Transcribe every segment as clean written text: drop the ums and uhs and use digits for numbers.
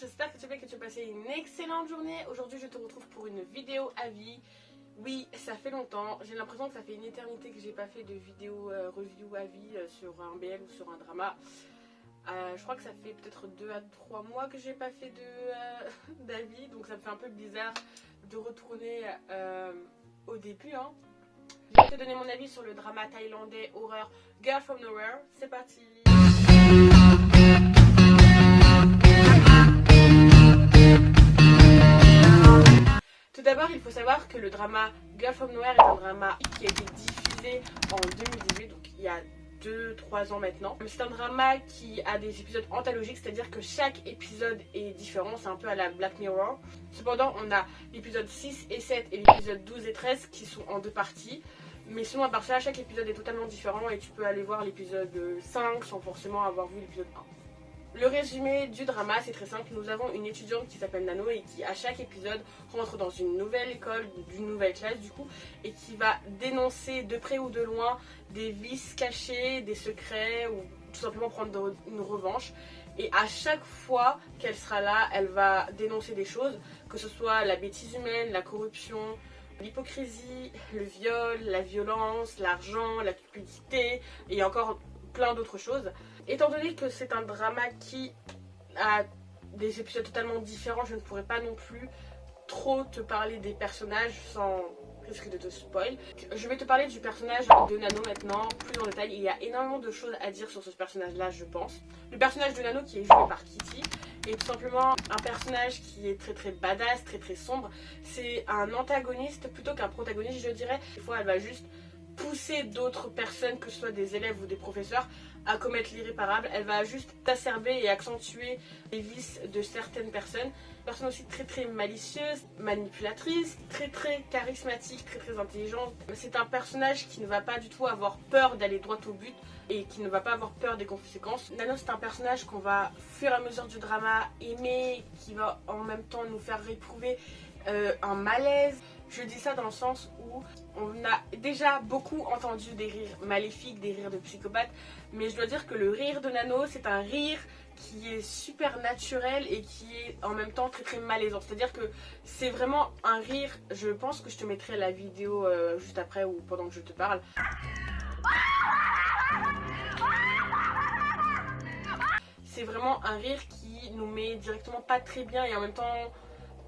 j'espère que tu vas bien, que tu as passé une excellente journée. Aujourd'hui je te retrouve pour une vidéo avis. Oui, ça fait longtemps, j'ai l'impression que ça fait une éternité que j'ai pas fait de vidéo review avis sur un BL ou sur un drama. Je crois que ça fait peut-être 2 à 3 mois que j'ai pas fait d'avis, donc ça me fait un peu bizarre de retourner au début. Je vais te donner mon avis sur le drama thaïlandais horreur Girl From Nowhere. C'est parti. Tout d'abord, il faut savoir que le drama Girl From Nowhere est un drama qui a été diffusé en 2018, donc il y a 2-3 ans maintenant. C'est un drama qui a des épisodes anthologiques, c'est-à-dire que chaque épisode est différent, c'est un peu à la Black Mirror. Cependant, on a l'épisode 6 et 7 et l'épisode 12 et 13 qui sont en 2 parties. Mais sinon, à part ça, chaque épisode est totalement différent et tu peux aller voir l'épisode 5 sans forcément avoir vu l'épisode 1. Le résumé du drama, c'est très simple. Nous avons une étudiante qui s'appelle Nano et qui, à chaque épisode, rentre dans une nouvelle école, d'une nouvelle classe du coup, et qui va dénoncer de près ou de loin des vices cachés, des secrets ou tout simplement prendre une revanche. Et à chaque fois qu'elle sera là, elle va dénoncer des choses, que ce soit la bêtise humaine, la corruption, l'hypocrisie, le viol, la violence, l'argent, la cupidité et encore plein d'autres choses. Étant donné que c'est un drama qui a des épisodes totalement différents, je ne pourrais pas non plus trop te parler des personnages sans risque de te spoil. Je vais te parler du personnage de Nano maintenant, plus en détail. Il y a énormément de choses à dire sur ce personnage-là, je pense. Le personnage de Nano qui est joué par Kitty est tout simplement un personnage qui est très très badass, très très sombre. C'est un antagoniste plutôt qu'un protagoniste, je dirais. Des fois, elle va juste pousser d'autres personnes, que ce soit des élèves ou des professeurs, à commettre l'irréparable. Elle va juste exacerber et accentuer les vices de certaines personnes. Personne aussi très très malicieuse, manipulatrice, très très charismatique, très très intelligente. C'est un personnage qui ne va pas du tout avoir peur d'aller droit au but et qui ne va pas avoir peur des conséquences. Nano, c'est un personnage qu'on va, au fur et à mesure du drama, aimer, qui va en même temps nous faire éprouver un malaise. Je dis ça dans le sens où on a déjà beaucoup entendu des rires maléfiques, des rires de psychopathes, mais je dois dire que le rire de Nano, c'est un rire qui est super naturel et qui est en même temps très très malaisant. C'est-à-dire que c'est vraiment un rire, je pense que je te mettrai la vidéo juste après ou pendant que je te parle. C'est vraiment un rire qui nous met directement pas très bien et en même temps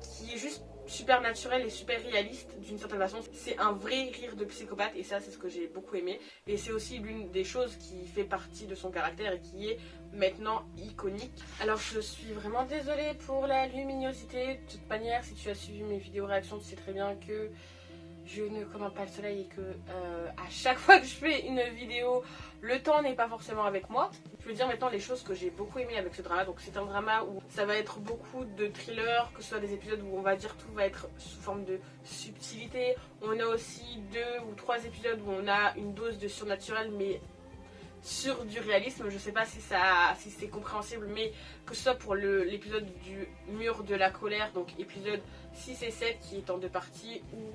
qui est juste super naturel et super réaliste d'une certaine façon. C'est un vrai rire de psychopathe et ça c'est ce que j'ai beaucoup aimé. Et c'est aussi l'une des choses qui fait partie de son caractère et qui est maintenant iconique. Alors je suis vraiment désolée pour la luminosité. De toute manière, si tu as suivi mes vidéos réactions, tu sais très bien que je ne commande pas le soleil et que à chaque fois que je fais une vidéo, le temps n'est pas forcément avec moi. Je veux dire maintenant les choses que j'ai beaucoup aimé avec ce drama. Donc c'est un drama où ça va être beaucoup de thrillers, que ce soit des épisodes où on va dire tout va être sous forme de subtilité. On a aussi 2 ou 3 épisodes où on a une dose de surnaturel mais sur du réalisme. Je sais pas si c'est compréhensible, mais que ce soit pour l'épisode du mur de la colère, donc épisode 6 et 7 qui est en 2 parties, où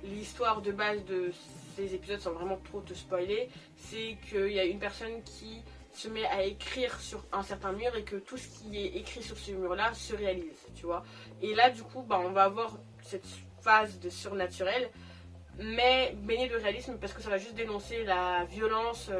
l'histoire de base de ces épisodes, sans vraiment trop te spoiler, c'est qu'il y a une personne qui se met à écrire sur un certain mur et que tout ce qui est écrit sur ce mur-là se réalise, tu vois. Et là, du coup, on va avoir cette phase de surnaturel, mais baignée de réalisme parce que ça va juste dénoncer la violence,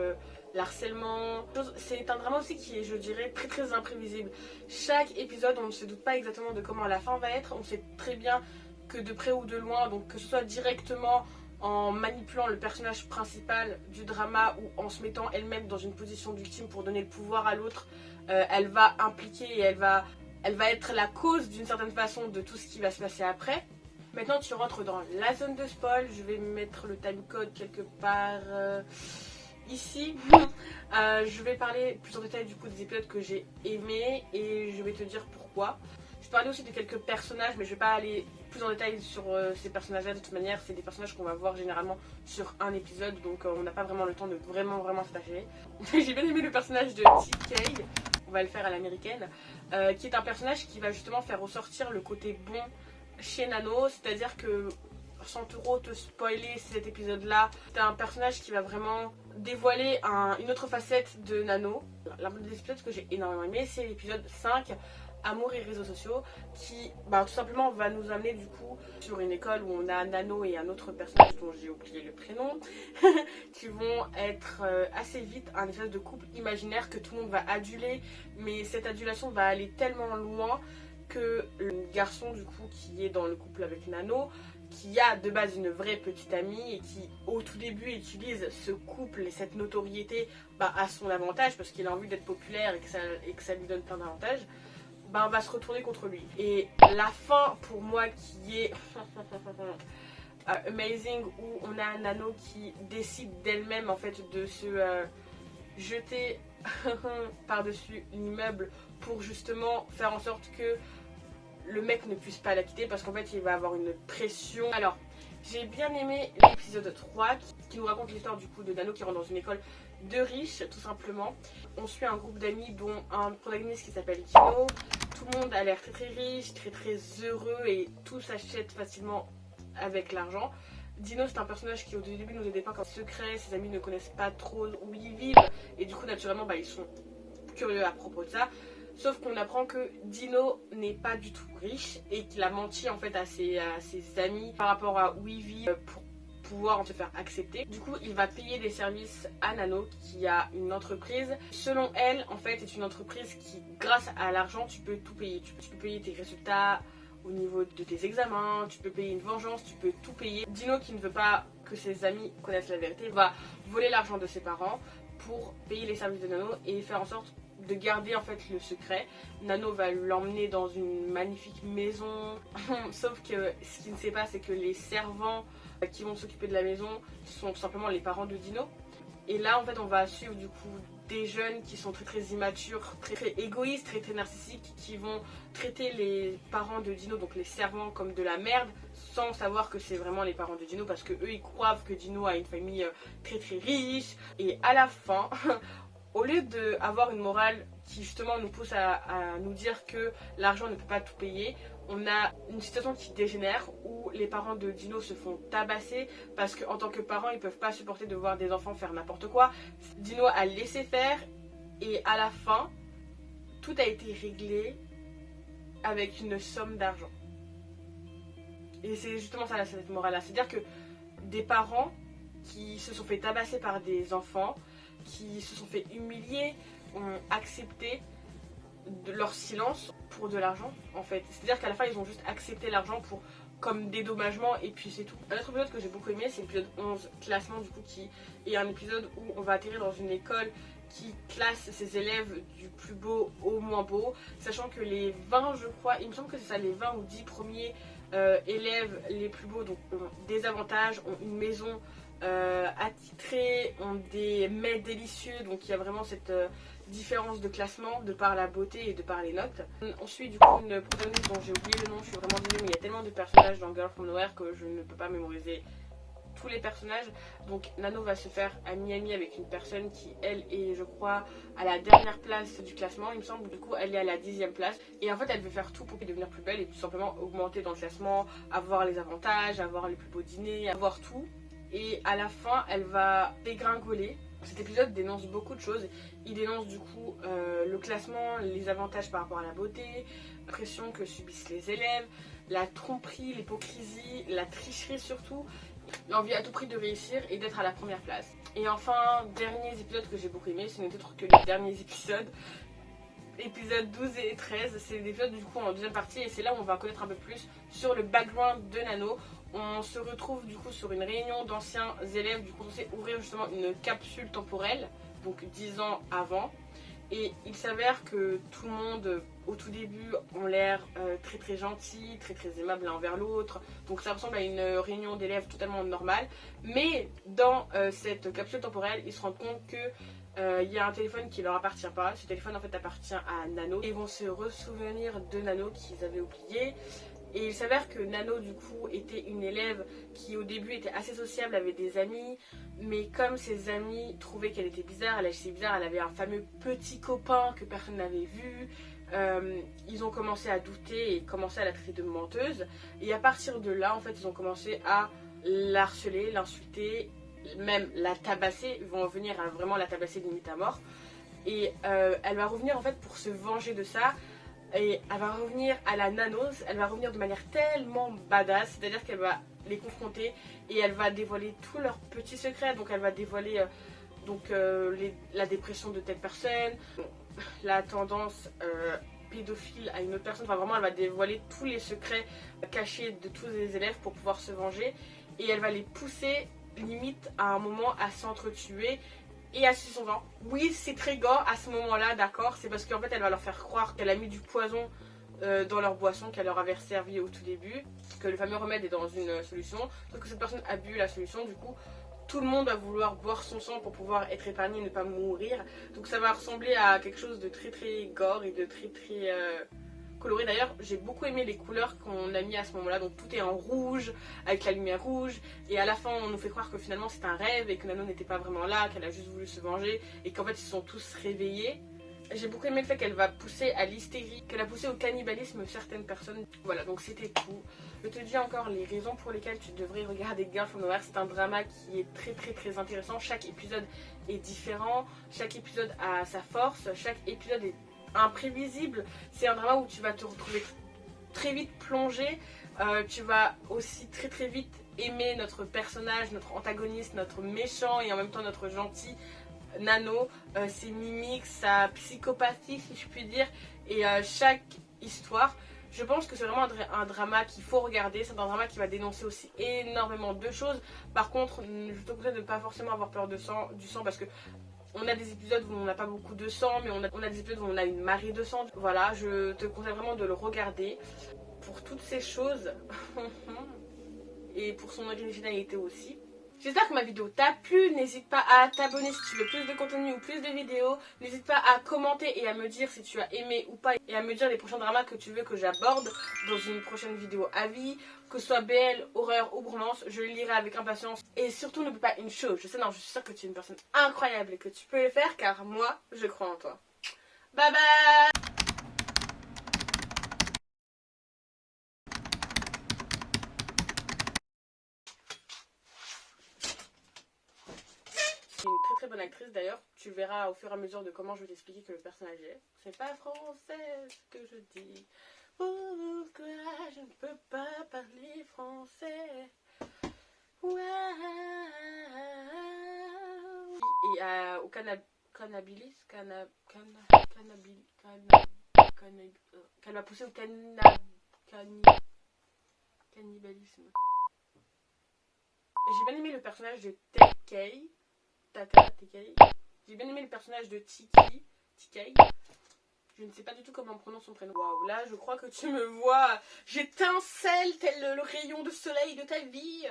l'harcèlement. C'est un drama aussi qui est, je dirais, très très imprévisible. Chaque épisode, on ne se doute pas exactement de comment la fin va être. On sait très bien que de près ou de loin, donc que ce soit directement en manipulant le personnage principal du drama ou en se mettant elle-même dans une position de victime pour donner le pouvoir à l'autre, elle va impliquer et elle va être la cause d'une certaine façon de tout ce qui va se passer après. Maintenant tu rentres dans la zone de spoil, je vais mettre le timecode quelque part ici. Je vais parler plus en détail du coup des épisodes que j'ai aimés et je vais te dire pourquoi. Je parlais aussi de quelques personnages, mais je vais pas aller plus en détail sur ces personnages-là. De toute manière, c'est des personnages qu'on va voir généralement sur un épisode, donc on n'a pas vraiment le temps de vraiment s'attacher. J'ai bien aimé le personnage de TK, on va le faire à l'américaine, qui est un personnage qui va justement faire ressortir le côté bon chez Nano, c'est-à-dire que sans trop te spoiler cet épisode-là, c'est un personnage qui va vraiment dévoiler une autre facette de Nano. L'un des épisodes que j'ai énormément aimé, c'est l'épisode 5, Amour et réseaux sociaux qui tout simplement va nous amener du coup sur une école où on a Nano et un autre personnage dont j'ai oublié le prénom qui vont être assez vite un espèce de couple imaginaire que tout le monde va aduler, mais cette adulation va aller tellement loin que le garçon du coup qui est dans le couple avec Nano, qui a de base une vraie petite amie et qui au tout début utilise ce couple et cette notoriété à son avantage parce qu'il a envie d'être populaire et que ça lui donne plein d'avantages, va se retourner contre lui. Et la fin pour moi qui est amazing, où on a Nano qui décide d'elle-même en fait de se jeter par-dessus l'immeuble pour justement faire en sorte que le mec ne puisse pas la quitter parce qu'en fait il va avoir une pression. Alors j'ai bien aimé l'épisode 3 qui nous raconte l'histoire du coup de Nano qui rentre dans une école de riches tout simplement. On suit un groupe d'amis dont un protagoniste qui s'appelle Dino. Tout le monde a l'air très très riche, très très heureux et tout s'achète facilement avec l'argent. Dino c'est un personnage qui au début nous est dépeint comme secret, ses amis ne connaissent pas trop où ils vivent et du coup naturellement ils sont curieux à propos de ça. Sauf qu'on apprend que Dino n'est pas du tout riche et qu'il a menti en fait à ses amis par rapport à où il vit pour pouvoir se faire accepter. Du coup, il va payer des services à Nano qui a une entreprise. Selon elle, en fait, c'est une entreprise qui, grâce à l'argent, tu peux tout payer. Tu peux payer tes résultats au niveau de tes examens, tu peux payer une vengeance, tu peux tout payer. Dino, qui ne veut pas que ses amis connaissent la vérité, va voler l'argent de ses parents pour payer les services de Nano et faire en sorte de garder en fait le secret. Nano va l'emmener dans une magnifique maison sauf que ce qu'il ne sait pas c'est que les servants qui vont s'occuper de la maison sont tout simplement les parents de Dino. Et là en fait on va suivre du coup des jeunes qui sont très très immatures, très très égoïstes, très très narcissiques, qui vont traiter les parents de Dino, donc les servants, comme de la merde sans savoir que c'est vraiment les parents de Dino parce que eux ils croient que Dino a une famille très très riche. Et à la fin au lieu d'avoir une morale qui justement nous pousse à nous dire que l'argent ne peut pas tout payer, on a une situation qui dégénère où les parents de Dino se font tabasser parce qu'en tant que parents ils peuvent pas supporter de voir des enfants faire n'importe quoi. Dino a laissé faire et à la fin tout a été réglé avec une somme d'argent. Et c'est justement ça cette morale là, c'est à dire que des parents qui se sont fait tabasser par des enfants, qui se sont fait humilier, ont accepté de leur silence pour de l'argent en fait. C'est-à-dire qu'à la fin ils ont juste accepté l'argent pour comme dédommagement et puis c'est tout. Un autre épisode que j'ai beaucoup aimé c'est l'épisode 11, classement du coup, qui est un épisode où on va atterrir dans une école qui classe ses élèves du plus beau au moins beau, sachant que les 20 je crois, il me semble que c'est ça, les 20 ou 10 premiers élèves les plus beaux donc ont des avantages, ont une maison attitrés, ont des mets délicieux, donc il y a vraiment cette différence de classement de par la beauté et de par les notes. On suit du coup une protagoniste dont j'ai oublié le nom, je suis vraiment désolée, mais il y a tellement de personnages dans Girl From Nowhere que je ne peux pas mémoriser tous les personnages. Donc Nano va se faire ami avec une personne qui elle est je crois à la dernière place du classement, il me semble, du coup elle est à la 10e place et en fait elle veut faire tout pour devenir plus belle et tout simplement augmenter dans le classement, avoir les avantages, avoir les plus beaux dîners, avoir tout. Et à la fin elle va dégringoler. Cet épisode dénonce beaucoup de choses. Il dénonce du coup le classement, les avantages par rapport à la beauté, la pression que subissent les élèves, la tromperie, l'hypocrisie, la tricherie surtout, l'envie à tout prix de réussir et d'être à la première place. Et enfin, derniers épisodes que j'ai beaucoup aimé, ce n'est autre que les derniers épisodes. Épisodes 12 et 13, c'est des épisodes du coup en deuxième partie et c'est là où on va connaître un peu plus sur le background de Nano. On se retrouve du coup sur une réunion d'anciens élèves du coup censés ouvrir justement une capsule temporelle, donc 10 ans avant. Et il s'avère que tout le monde au tout début ont l'air très très gentils, très très aimables l'un envers l'autre. Donc ça ressemble à une réunion d'élèves totalement normale. Mais dans cette capsule temporelle, ils se rendent compte que il y a un téléphone qui leur appartient pas. Ce téléphone en fait appartient à Nano. Ils vont se ressouvenir de Nano qu'ils avaient oublié. Et il s'avère que Nano du coup était une élève qui au début était assez sociable, avait des amis, mais comme ses amis trouvaient qu'elle était bizarre, elle agissait bizarre, elle avait un fameux petit copain que personne n'avait vu, ils ont commencé à douter et commencé à la traiter de menteuse. Et à partir de là en fait ils ont commencé à la harceler, l'insulter, même la tabasser, ils vont venir à vraiment la tabasser limite à mort. Et elle va revenir en fait pour se venger de ça. Et elle va revenir à la nanos, elle va revenir de manière tellement badass, c'est-à-dire qu'elle va les confronter et elle va dévoiler tous leurs petits secrets. Donc elle va dévoiler la dépression de telle personne, la tendance pédophile à une autre personne. Enfin vraiment elle va dévoiler tous les secrets cachés de tous les élèves pour pouvoir se venger. Et elle va les pousser limite à un moment à s'entretuer et à sucer son sang. Oui, c'est très gore à ce moment-là, d'accord. C'est parce qu'en fait, elle va leur faire croire qu'elle a mis du poison dans leur boisson qu'elle leur avait servi au tout début, que le fameux remède est dans une solution. Sauf que cette personne a bu la solution, du coup, tout le monde va vouloir boire son sang pour pouvoir être épargné et ne pas mourir. Donc ça va ressembler à quelque chose de très très gore et de très très coloré. D'ailleurs, j'ai beaucoup aimé les couleurs qu'on a mis à ce moment-là. Donc tout est en rouge, avec la lumière rouge. Et à la fin, on nous fait croire que finalement c'est un rêve et que Nano n'était pas vraiment là, qu'elle a juste voulu se venger et qu'en fait ils se sont tous réveillés. J'ai beaucoup aimé le fait qu'elle va pousser à l'hystérie, qu'elle a poussé au cannibalisme certaines personnes. Voilà, donc c'était tout. Je te dis encore les raisons pour lesquelles tu devrais regarder Girl from Nowhere. C'est un drama qui est très très très intéressant. Chaque épisode est différent, chaque épisode a sa force, chaque épisode est imprévisible. C'est un drama où tu vas te retrouver très vite plongé. Tu vas aussi très très vite aimer notre personnage, notre antagoniste, notre méchant et en même temps notre gentil. Nano, ses mimiques, sa psychopathie si je puis dire, et chaque histoire, je pense que c'est vraiment un drama qu'il faut regarder. C'est un drama qui va dénoncer aussi énormément de choses. Par contre, je te conseille de ne pas forcément avoir peur du sang parce que on a des épisodes où on n'a pas beaucoup de sang, mais on a des épisodes où on a une marée de sang. Voilà, je te conseille vraiment de le regarder pour toutes ces choses et pour son originalité aussi. J'espère que ma vidéo t'a plu, n'hésite pas à t'abonner si tu veux plus de contenu ou plus de vidéos, n'hésite pas à commenter et à me dire si tu as aimé ou pas et à me dire les prochains dramas que tu veux que j'aborde dans une prochaine vidéo avis, que ce soit BL, horreur ou romance, je le lirai avec impatience et surtout n'oublie pas une chose, je suis sûre que tu es une personne incroyable et que tu peux le faire car moi je crois en toi. Bye bye. C'est une très très bonne actrice d'ailleurs. Tu verras au fur et à mesure de comment je vais t'expliquer que le personnage est. C'est pas français ce que je dis. Pourquoi je ne peux pas parler français? Ouais. Et au cannabilis, qu'elle va pousser au cannibalisme. J'ai bien aimé le personnage de Tekei. J'ai bien aimé le personnage de TK. Je ne sais pas du tout comment on prononce son prénom. Waouh, là je crois que tu me vois. J'étincelle tel le rayon de soleil de ta vie.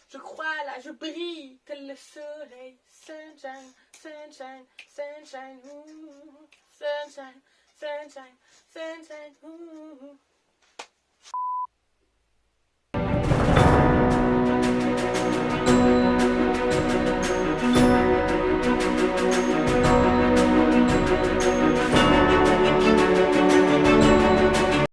Je crois là, je brille tel le soleil. Sunshine, sunshine, sunshine, ooh. Sunshine, sunshine, sunshine, ooh.